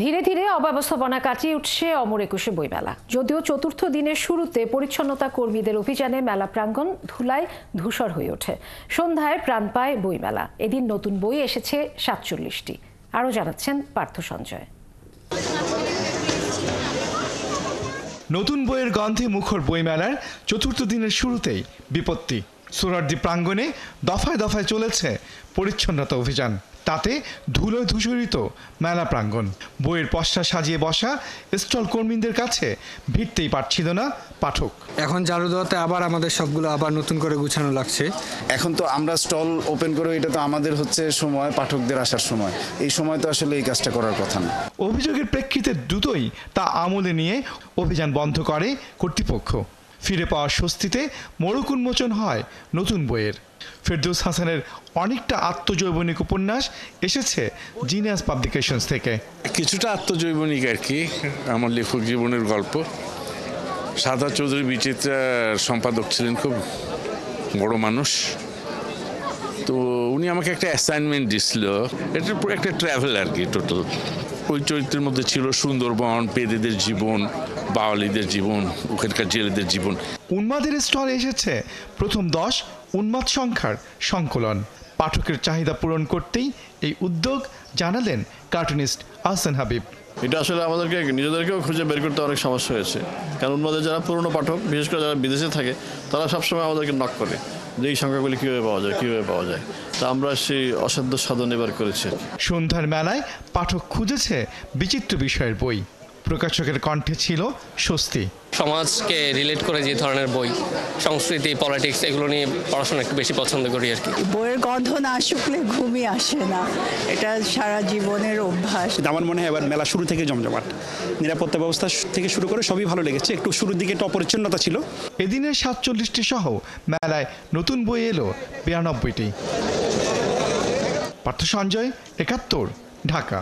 ধীরে ধীরে অব্যবস্থাপনা কাটিয়ে উঠছে অমর একুশে বইমেলা। যদিও চতুর্থ দিনের শুরুতে পরিচ্ছন্নতা কর্মীদের অভিযানে মেলা প্রাঙ্গণ ধুলায় ধূসর হয়ে ওঠে। সন্ধ্যায় প্রাণ পায় বইমেলা। এদিন নতুন বই এসেছে ৪৭টি। আরও জানাচ্ছেন পার্থ সঞ্জয়। নতুন বইয়ের গন্ধে মুখর বইমেলার চতুর্থ দিনের শুরুতেই বিপত্তি। সোহরাওয়ার্দী প্রাঙ্গণে দফায় দফায় চলেছে পরিচ্ছন্নতা অভিযান। তাতে ধুলোয় ধূসরিত মেলা প্রাঙ্গণ। বইয়ের পসরা সাজিয়ে বসা স্টল কর্মীদের কাছে ভিড়তেই পারছিল না পাঠক। এখন ঝাড়ু দেওয়াতে আবার আমাদের সবগুলো আবার নতুন করে গুছানো লাগছে। এখন তো আমরা স্টল ওপেন করে, এটা তো আমাদের হচ্ছে সময়, পাঠকদের আসার সময়। এই সময় তো আসলে এই কাজটা করার কথা না। অভিযোগের প্রেক্ষিতে দ্রুতই তা আমলে নিয়ে অভিযান বন্ধ করে কর্তৃপক্ষ। ফিরে পাওয়া স্বস্তিতে মোড়ক উন্মোচন হয় নতুন বইয়ের। ফেরদৌস হাসানের অনেকটা আত্মজৈবনিক উপন্যাস এসেছে জিনিয়াস পাবলিকেশনস থেকে। কিছুটা আত্মজৈবনিক আর কি, আমার লেখক জীবনের গল্প। সাদা চৌধুরী বিচিত্রার সম্পাদক ছিলেন, খুব বড় মানুষ। তো উনি আমাকে একটা অ্যাসাইনমেন্ট দিছিল, এটা পুরো একটা ট্রাভেল আর কি টোটাল। ওই চরিত্রের মধ্যে ছিল সুন্দরবন, পেদেদের জীবন, বাওয়ালিদের জীবন, ওখানকার জেলেদের জীবন। উন্মাদের স্টলে এসেছে প্রথম 10 উন্মাদ সংখ্যার সংকলন। পাঠকের চাহিদা পূরণ করতেই এই উদ্যোগ জানালেন কার্টুনিস্ট আহসান হাবিব। এটা আসলে আমাদেরকে নিজেদেরকেও খুঁজে বের করতে অনেক সমস্যা হয়েছে, কারণ উন্মাদের যারা পুরনো পাঠক, বিশেষ করে যারা বিদেশে থাকে, তারা সবসময় আমাদেরকে নক করে যে এই সংখ্যাগুলি কীভাবে পাওয়া যায়। তা আমরা সেই অসাধ্য সাধন এবার করেছি। সন্ধ্যার মেলায় পাঠক খুঁজেছে বিচিত্র বিষয়ের বই। প্রকাশকের কণ্ঠে ছিল স্বস্তি। সমাজকে রিলেট করে যে ধরনের বই, সংস্কৃতি, পলিটিক্স, এগুলো নিয়ে পড়াশোনা একটু বেশি পছন্দ করি আর কি। বইয়ের গন্ধ না শুকলে ঘুমই আসে না, এটা সারা জীবনের অভ্যাস। আমার মনে হয় এবার মেলা শুরু থেকে জমজমাট, নিরাপত্তা ব্যবস্থা থেকে শুরু করে সবই ভালো লেগেছে। একটু শুরুর দিকে একটু অপরিচ্ছন্নতা ছিল। এদিনের ৪৭টি সহ মেলায় নতুন বই এলো ৯২টি। পার্থ সঞ্জয়, ৭১, ঢাকা।